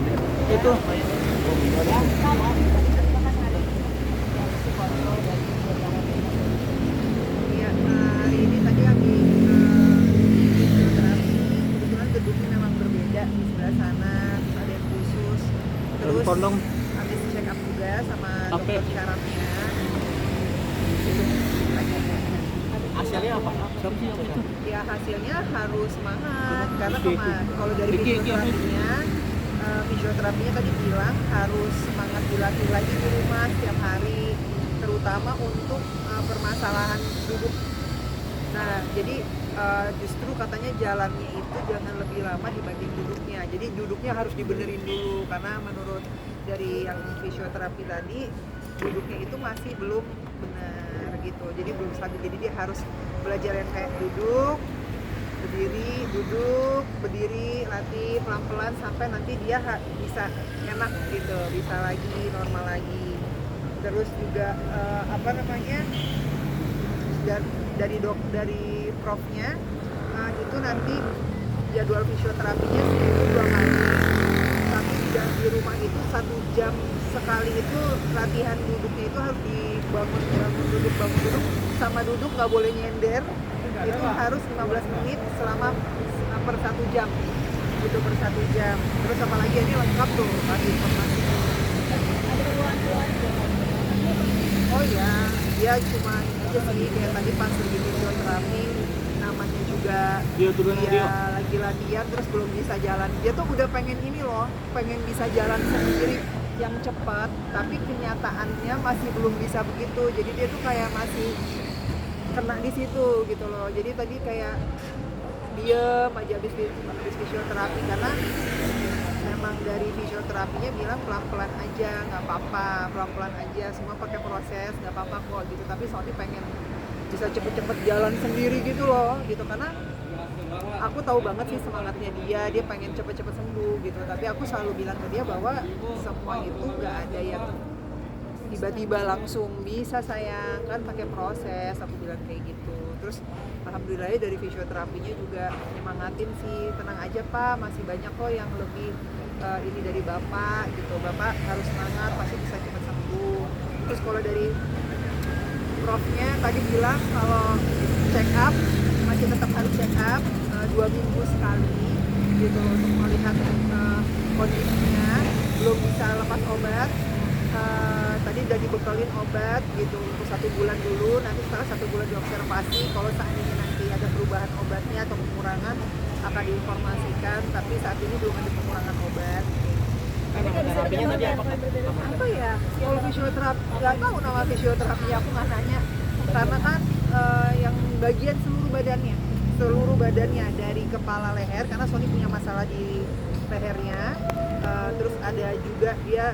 Itu. Iya, hari ini tadi habis fisioterapi, kebetulan gedungnya memang berbeda di sebelah sana, ada yang khusus. Terus Kondom. habis check up juga sama Apa? dokter syarafnya. Hasilnya apa? Siapa sih yang itu? Ya hasilnya harus semangat karena Oke. kalau dari fisioterapinya tadi bilang harus semangat dilatih lagi di rumah setiap hari, terutama untuk permasalahan duduk. Nah jadi justru katanya jalannya itu jangan lebih lama dibanding duduknya, jadi duduknya harus dibenerin dulu karena menurut dari yang fisioterapi tadi duduknya itu masih belum benar gitu, jadi belum stabil, jadi dia harus belajar yang kayak duduk, berdiri, latih pelan-pelan sampai nanti dia bisa enak gitu, bisa lagi normal lagi. Terus juga dari profnya itu nanti jadwal fisioterapinya seminggu 2 kali, tapi di rumah itu 1 jam sekali itu latihan duduknya itu harus bangun duduk sama duduk, nggak boleh nyender, itu harus 15 menit selama per 1 jam gitu, per 1 jam. Terus apalagi ini lengkap tuh kasih informasi. Oh ya, dia cuma aja sih kayak tadi pas lagi fisioterapi, namanya juga dia lagi latihan terus belum bisa jalan. Dia tuh udah pengen ini loh, pengen bisa jalan sendiri yang cepat, tapi kenyataannya masih belum bisa begitu. Jadi dia tuh kayak masih kena di situ gitu loh. Jadi tadi kayak diem aja habis fisioterapi karena memang dari fisioterapinya bilang pelan-pelan aja, nggak apa-apa, pelan-pelan aja, semua pakai proses, nggak apa-apa kok gitu. Tapi soalnya pengen bisa cepet-cepet jalan sendiri gitu loh, gitu. Karena aku tahu banget sih semangatnya dia pengen cepet-cepet sembuh gitu. Tapi aku selalu bilang ke dia bahwa semua itu nggak ada yang tiba-tiba langsung bisa, sayang, kan pakai proses, aku bilang kayak gitu. Terus alhamdulillah dari fisioterapinya juga nyemangatin sih, tenang aja Pak, masih banyak kok yang lebih ini dari Bapak gitu, Bapak harus semangat, pasti bisa cepat sembuh. Terus kalau dari profnya tadi bilang kalau check up masih tetap harus check up 2 minggu sekali gitu untuk melihat kondisinya, belum bisa lepas obat. Tadi udah dibekelin obat gitu untuk 1 bulan dulu, nanti setelah 1 bulan diobservasi, kalau seandainya nanti ada perubahan obatnya atau pengurangan akan diinformasikan, tapi saat ini belum ada pengurangan obat. Terapinya tadi Apa ya? Kalau fisioterapi, nggak tahu nama fisioterapinya, aku nggak nanya karena kan yang bagian seluruh badannya dari kepala leher, karena Sony punya masalah di lehernya. Terus ada juga dia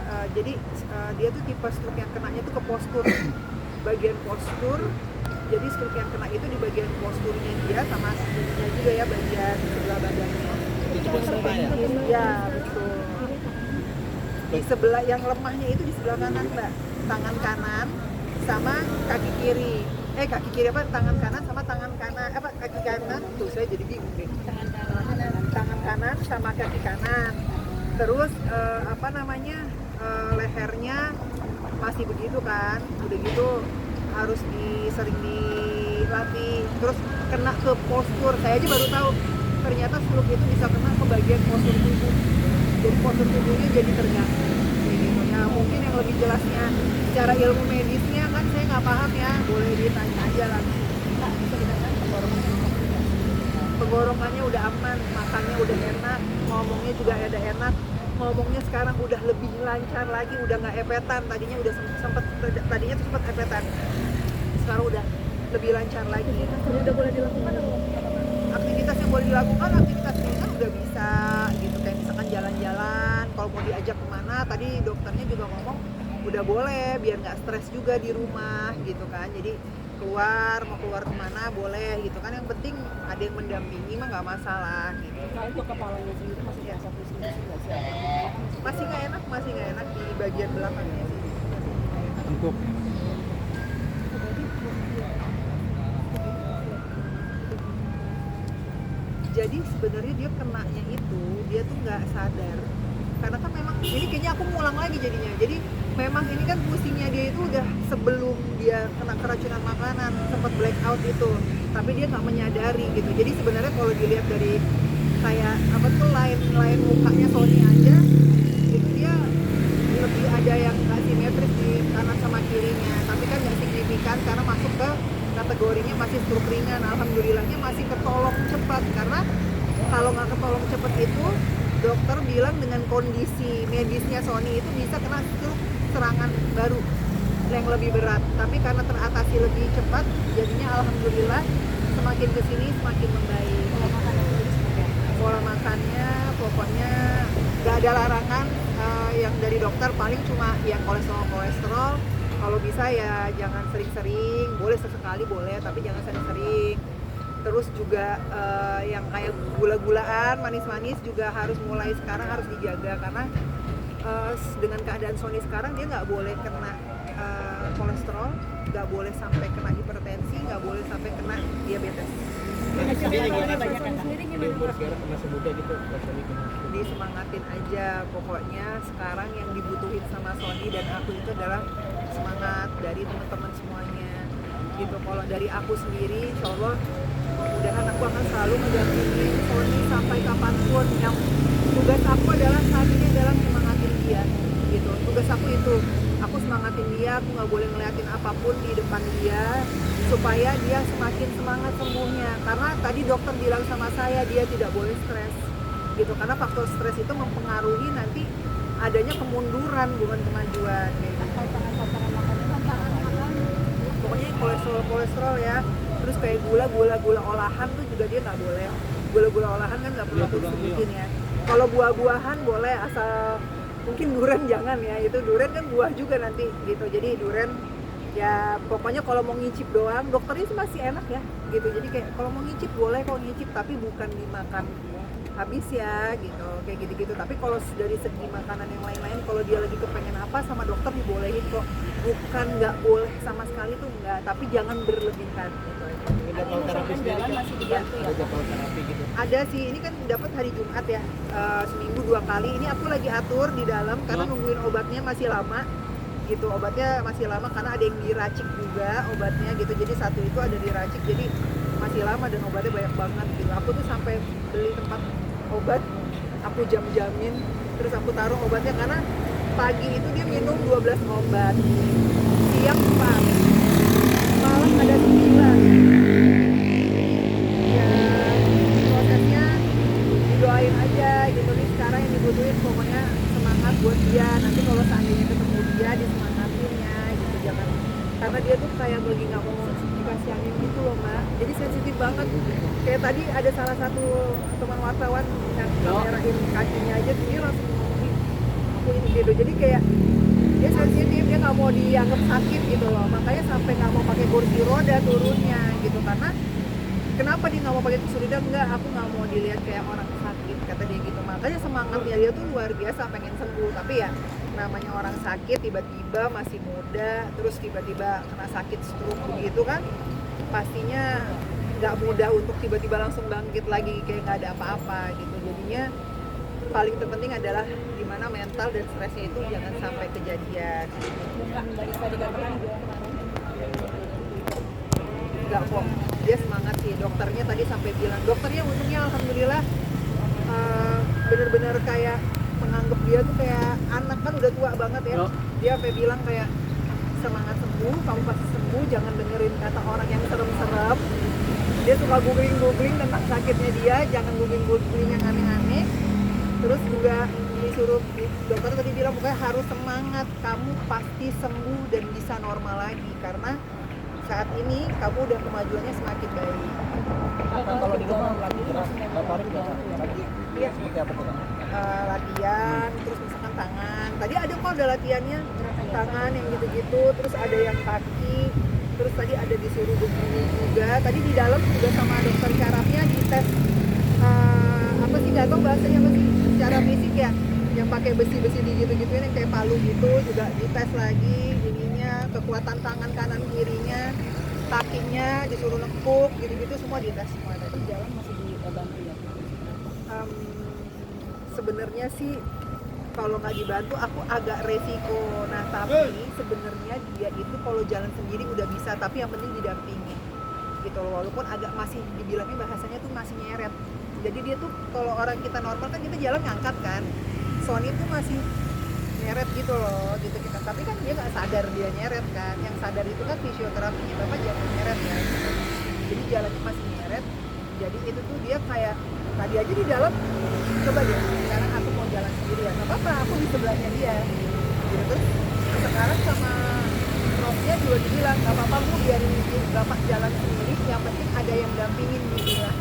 dia tuh tipe stroke yang kenanya tuh ke postur, bagian postur. Jadi stroke yang kena itu di bagian posturnya dia sama ininya juga ya, bagian sebelah badannya. Itu semua ya? Ya betul. Di sebelah yang lemahnya itu di sebelah kanan Mbak, tangan kanan sama kaki kiri. Tangan kanan sama kaki kanan. Tuh saya jadi bingung deh. Tangan kanan sama kaki kanan. Terus lehernya masih begitu kan, udah gitu harus sering dilatih. Terus kena ke postur, saya aja baru tahu ternyata stroke itu bisa kena ke bagian postur tubuh, jadi postur tubuhnya jadi terganggu kayak gitu ya. Mungkin yang lebih jelasnya secara ilmu medisnya kan saya nggak paham ya, boleh ditanya aja langsung. Bisa ditanyakan penggorokannya udah aman, makannya udah enak, ngomongnya juga ada enak, ngomongnya sekarang udah lebih lancar lagi, udah nggak epetan. Tadinya sempat epetan, sekarang udah lebih lancar lagi. Udah boleh dilakukan aktivitas yang boleh dilakukan, aktivitas ringan udah bisa gitu, kayak misalkan jalan-jalan. Kalau mau diajak kemana, tadi dokternya juga ngomong udah boleh, biar nggak stres juga di rumah gitu kan. Jadi mau keluar kemana boleh gitu kan, yang penting ada yang mendampingi mah nggak masalah gitu. Nah untuk kepalanya sendiri masih terasa pusing-pusing nggak sih? Masih nggak enak di bagian belakangnya sih. Untuk jadi sebenarnya dia kenanya itu dia tuh nggak sadar, karena kan memang ini kayaknya aku ngulang lagi jadinya. Jadi memang ini kan pusingnya dia itu udah sebelum dia kena keracunan makanan, sempat blackout itu, tapi dia nggak menyadari gitu. Jadi sebenarnya kalau dilihat dari kayak apa tuh lain mukanya Sony aja, itu dia lebih ada yang nggak simetris di kanan sama kirinya, tapi kan nggak signifikan karena masuk ke kategorinya masih stroke ringan. Alhamdulillahnya masih ketolong cepat, karena kalau nggak ketolong cepat itu dokter bilang dengan kondisi medisnya Sony itu bisa kena stroke serangan baru yang lebih berat, tapi karena teratasi lebih cepat jadinya alhamdulillah semakin kesini semakin membaik. Pola makannya pokoknya nggak ada larangan, yang dari dokter paling cuma yang kolesterol kalau bisa ya jangan sering-sering, boleh sesekali boleh tapi jangan sering-sering. Terus juga yang kayak gula-gulaan, manis-manis juga harus mulai sekarang harus dijaga, karena dengan keadaan Sony sekarang dia nggak boleh kena kolesterol, nggak boleh sampai kena hipertensi, nggak boleh sampai kena diabetes. Sendiri Dia umur sekarang masih muda gitu, rasanya gimana? Disemangatin aja, pokoknya sekarang yang dibutuhin sama Sony dan aku itu adalah semangat dari teman-teman semuanya gitu. Kalau dari aku sendiri, insya Allah mudah-mudahan aku akan selalu mendampingi Sony sampai kapanpun. Yang tugas aku adalah saat ini adalah semangatin dia gitu. Tugas aku itu, aku semangatin dia, aku nggak boleh ngeliatin apapun di depan dia supaya dia semakin semangat sembuhnya. Karena tadi dokter bilang sama saya dia tidak boleh stres gitu, karena faktor stres itu mempengaruhi nanti adanya kemunduran bukan kemajuan gitu. Pokoknya kolesterol ya, terus kayak gula olahan tuh juga dia nggak boleh. Gula olahan kan nggak perlu aku sebutin ya. Kalau buah-buahan boleh, asal mungkin durian jangan ya, itu durian kan buah juga nanti gitu. Jadi durian ya pokoknya kalau mau ngicip doang, dokternya sih masih enak ya gitu. Jadi kayak kalau mau ngicip boleh, kalau ngicip tapi bukan dimakan habis ya gitu, kayak gitu-gitu. Tapi kalau dari segi makanan yang lain-lain, kalau dia lagi kepengen apa sama dokter dibolehin kok, bukan nggak boleh sama sekali tuh enggak, tapi jangan berlebihan gitu aja. Jadwal terapi sendiri kan ada jadwal terapi gitu. Ada sih, ini kan dapat hari Jumat ya, seminggu 2 kali. Ini aku lagi atur di dalam karena nungguin obatnya masih lama gitu. Obatnya masih lama karena ada yang diracik juga obatnya gitu. Jadi satu itu ada diracik, jadi masih lama dan obatnya banyak banget gitu. Aku tuh sampai beli tempat obat, aku jam-jamin, terus aku taruh obatnya karena pagi itu dia minum 12 obat, siang 4, malam ada 9. Ya prosesnya didoain aja gitu nih. Sekarang yang dibutuhin pokoknya semangat buat dia, nanti kalau seandainya ketemu dia disemangatin ya gitu. Jangan, karena dia tuh kayak lagi nggak mau dikasihanin gitu loh Mbak, jadi sensitif banget. Kayak tadi ada salah satu teman wartawan yang kamerain kakinya aja, dia langsung aku ini gitu. Jadi kayak dia sensitif, dia nggak mau dianggap sakit gitu loh, makanya sampai nggak mau pakai kursi roda turunnya gitu. Karena kenapa dia nggak mau pakai kursi roda? Enggak, aku nggak mau dilihat kayak orang sakit, kata dia gitu. Makanya semangatnya dia tuh luar biasa, pengen sembuh. Tapi ya namanya orang sakit, tiba-tiba masih muda, terus tiba-tiba kena sakit stroke begitu kan, pastinya nggak mudah untuk tiba-tiba langsung bangkit lagi kayak nggak ada apa-apa gitu. Jadinya paling terpenting adalah gimana mental dan stresnya itu jangan sampai kejadian. Nggak kok, dia semangat sih. Dokternya tadi sampai bilang, dokternya untungnya alhamdulillah bener-bener kayak menganggap dia tuh kayak anak, kan udah tua banget ya. Dia sampai bilang kayak semangat sembuh, kamu pasti sembuh, jangan dengerin kata orang yang serem-serem. Dia suka googling tentang sakitnya dia, jangan googling yang aneh-aneh. Terus juga disuruh, dokter tadi bilang pokoknya harus semangat, kamu pasti sembuh dan bisa normal lagi, karena saat ini kamu udah kemajuannya semakin baik. Kalau di rumah lagi Iya, seperti apa tuh? latihan, terus misalkan tangan. Tadi ada kok ada latihannya, tangan yang gitu-gitu, terus ada yang kaki, terus tadi ada disuruh begini juga. Tadi di dalam juga sama dokter syarafnya dites apa sih, nggak tahu bahasanya apa sih, secara fisik ya, yang pakai besi-besi gitu-gituin yang kayak palu gitu, juga dites lagi ininya, kekuatan tangan kanan kirinya, kakinya disuruh nekuk gitu-gitu, semua dites semua tadi. Jalan masih dibantu ya? Sebenarnya sih kalau nggak dibantu aku agak resiko. Nah tapi sebenarnya dia itu kalau jalan sendiri udah bisa, tapi yang penting didampingi gitu loh, walaupun agak masih dibilangnya bahasanya tuh masih nyeret. Jadi dia tuh kalau orang kita normal kan kita jalan ngangkat kan, Sony tuh masih nyeret gitu loh gitu kita, tapi kan dia nggak sadar dia nyeret kan, yang sadar itu kan fisioterapinya, bapak jangan nyeret ya gitu. Jadi jalannya masih nyeret, jadi itu tuh dia kayak tadi aja di dalam, coba deh sekarang aku mau jalan sendiri ya, nggak apa-apa aku di sebelahnya dia gitu. Terus sekarang sama profnya juga dibilang nggak apa-apa bu, biarin bapak jalan sendiri, yang penting ada yang dampingin gitu ya.